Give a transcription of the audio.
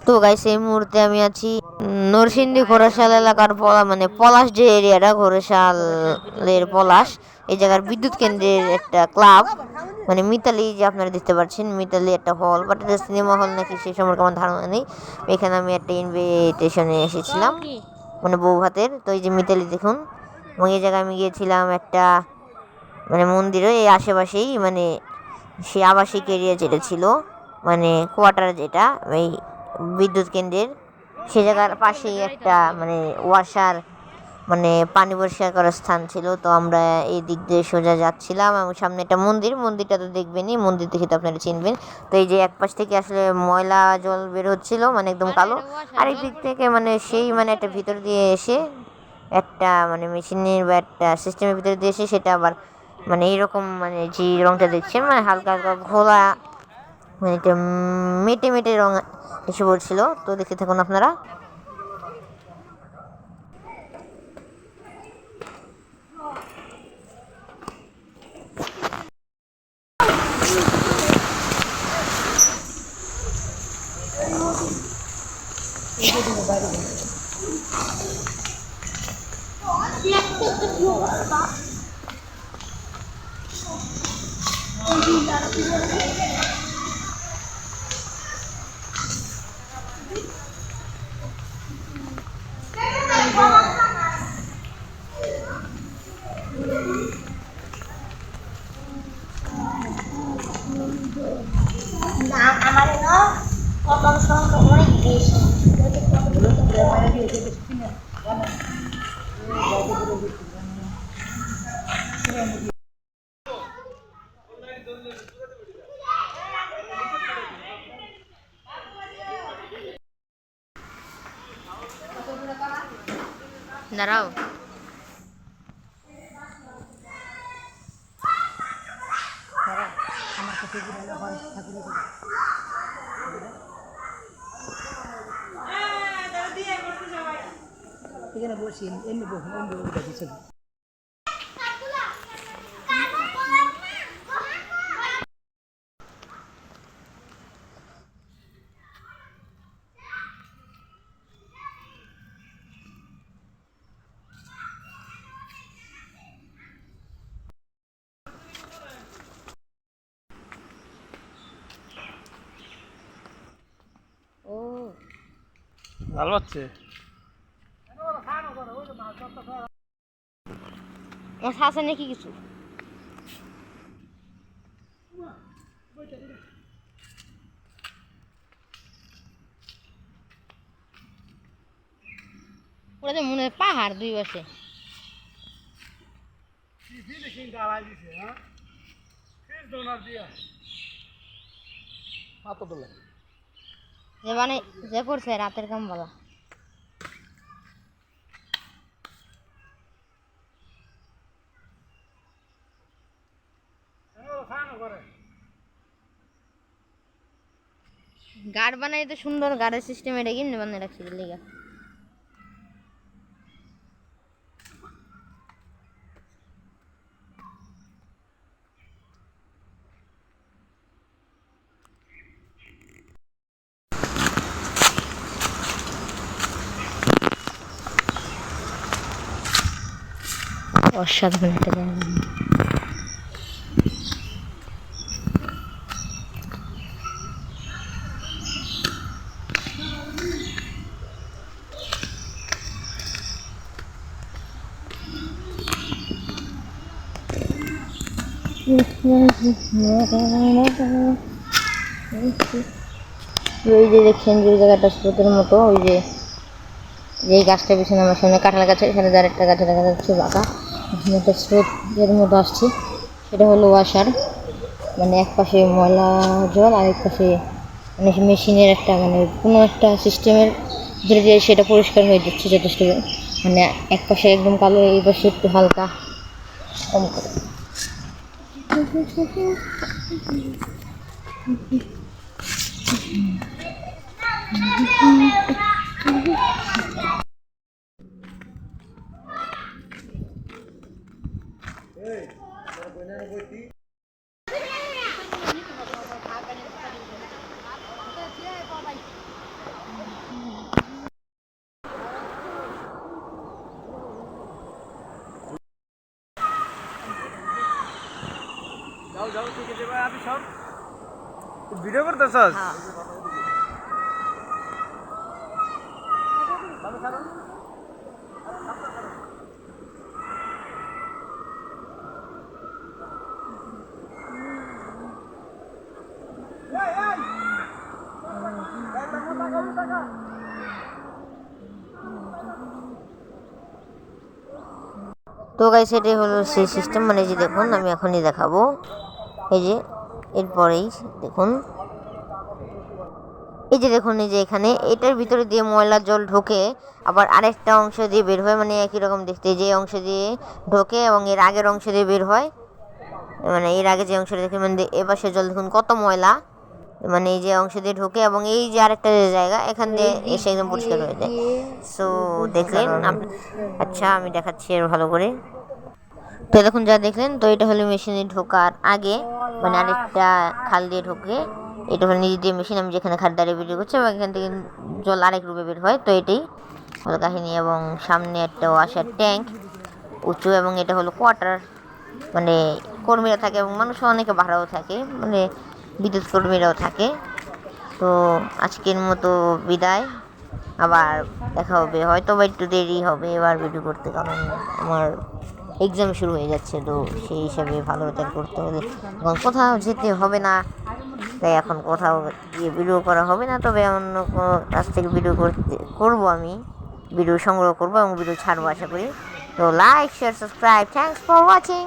তো গাইস এই মুহূর্তে আমি আছি নরসিংদী ঘোড়াশাল এলাকার মানে পলাশ যে এরিয়াটা ঘোড়াশালের পলাশ, এই জায়গার বিদ্যুৎ কেন্দ্রের একটা ক্লাব, মানে মিতালি যে আপনারা দেখতে পাচ্ছেন, মিতালি একটা হল, বাট এটা সিনেমা হল নাকি সে সম্পর্কে আমার ধারণা নেই। এখানে আমি একটা ইনভিটেশনে এসেছিলাম, মানে বউ ভাতের। তো এই যে মিতালি দেখুন, এবং এই জায়গায় আমি গিয়েছিলাম একটা মানে মন্দিরে এই আশেপাশেই, মানে সে আবাসিক এরিয়া যেটা ছিল, মানে কোয়ার্টার যেটা এই বিদ্যুৎ কেন্দ্রের, সে জায়গার পাশেই একটা মানে ওয়াশার, মানে পানি পরিষ্কার করার স্থান ছিল। তো আমরা এই দিক দিয়ে সোজা যাচ্ছিলাম এবং সামনে একটা মন্দিরটা তো দেখবেনই, মন্দির দেখে তো আপনারা চিনবেন। তো এই যে এক পাশ থেকে আসলে ময়লা জল বের হচ্ছিল, মানে একদম কালো, আরেক দিক থেকে মানে সেই মানে একটা ভিতর দিয়ে এসে একটা মানে মেশিনের বা একটা সিস্টেমের ভিতরে দিয়ে এসে সেটা আবার মানে এইরকম, মানে যে রংটা দেখছেন মানে হালকা হালকা ঘোলা, মানে এটা মেটে মেটে রং এসে পড়ছিল। তো দেখতে থাকুন আপনারা। আমার না কত সংখ্যা অনেক বেশি। দাঁড়াও, এখানে বসি এমনি বসুন এমনি বসি ছবি। ও ভালো হচ্ছে। আছে নাকি কিছু? ওরা তো মনে হয় পাহাড় দুই পাশে। যে মানে যে করছে রাতের কাম বলা। গার্ড বানাই তো সুন্দর, গার্ডের সিস্টেম এটা কেমনি বানিয়ে রাখছে লিগা। অসাধারণ একটা জায়গা। ওই যে দেখছেন যে জায়গাটা স্রোতের মতো, ওই যে যেই গাছটা পিছনে আমার সামনে কাঁঠাল গাছ, এখানে যার একটা গাছে দেখা যাচ্ছে বাঁকা, এখানে একটা স্রোতের মতো আসছে, সেটা হলো ওয়াশার, মানে এক পাশে ময়লা জল আর এক পাশে মানে মেশিনের একটা মানে কোনো একটা সিস্টেমের ধীরে ধীরে সেটা পরিষ্কার হয়ে যাচ্ছে যথেষ্ট, মানে এক পাশে একদম কালো, এই পাশে একটু হালকা কম করে। যাও ঠিক আছে ভাই আপনি সব ভিডিও করতেছস তো গাইস এটাই হলো সেই সিস্টেম, মানে যে দেখুন আমি এখনই দেখাবো। এই যে এরপরেই দেখুন, এই যে দেখুন, এই যে এখানে এটার ভিতরে দিয়ে ময়লার জল ঢোকে, আবার আরেকটা অংশ দিয়ে বের হয়, মানে একই রকম দেখতে। যে অংশ দিয়ে ঢোকে এবং এর আগের অংশ দিয়ে বের হয়, মানে এর আগে যে অংশটা দেখে, মানে এপাশে জল দেখুন কত ময়লা, মানে এই যে অংশ দিয়ে ঢোকে এবং এই যে আরেকটা যে জায়গা এখান দিয়ে এসে একদম পরিষ্কার হয়ে যায়। সো দেখলেন আচ্ছা আমি দেখাচ্ছি আর ভালো করে। তো দেখুন যা দেখলেন, তো এটা হলো মেশিনে ঢোকার আগে, মানে আরেকটা খাল দিয়ে ঢোকে। এটা হলো নিজে দিয়ে মেশিন, আমি যেখানে খাট দাঁড়িয়ে ভিডিও করছি এবং এখান থেকে জল আরেক রূপে বের হয়। তো এটাই হলো কাহিনী, এবং সামনে একটা ওয়াশার ট্যাঙ্ক উঁচু, এবং এটা হলো কোয়ার্টার, মানে কর্মীরা থাকে এবং মানুষ অনেকে ভাড়াও থাকে, মানে বিদ্যুৎ কর্মীরাও থাকে। তো আজকের মতো বিদায়, আবার দেখা হবে, হয়তো বা একটু দেরি হবে এবার ভিডিও করতে, কারণ আমার এক্সাম শুরু হয়ে যাচ্ছে। তো সেই হিসাবে ভালো রেজাল্ট করতে হলে এখন কোথাও যেতে হবে না, তাই এখন কোথাও গিয়ে ভিডিও করা হবে না। তবে অন্য কোনো কাছ থেকে ভিডিও করবো, আমি ভিডিও সংগ্রহ করবো এবং ভিডিও ছাড়বো আশা করি। তো like share subscribe, thanks for watching.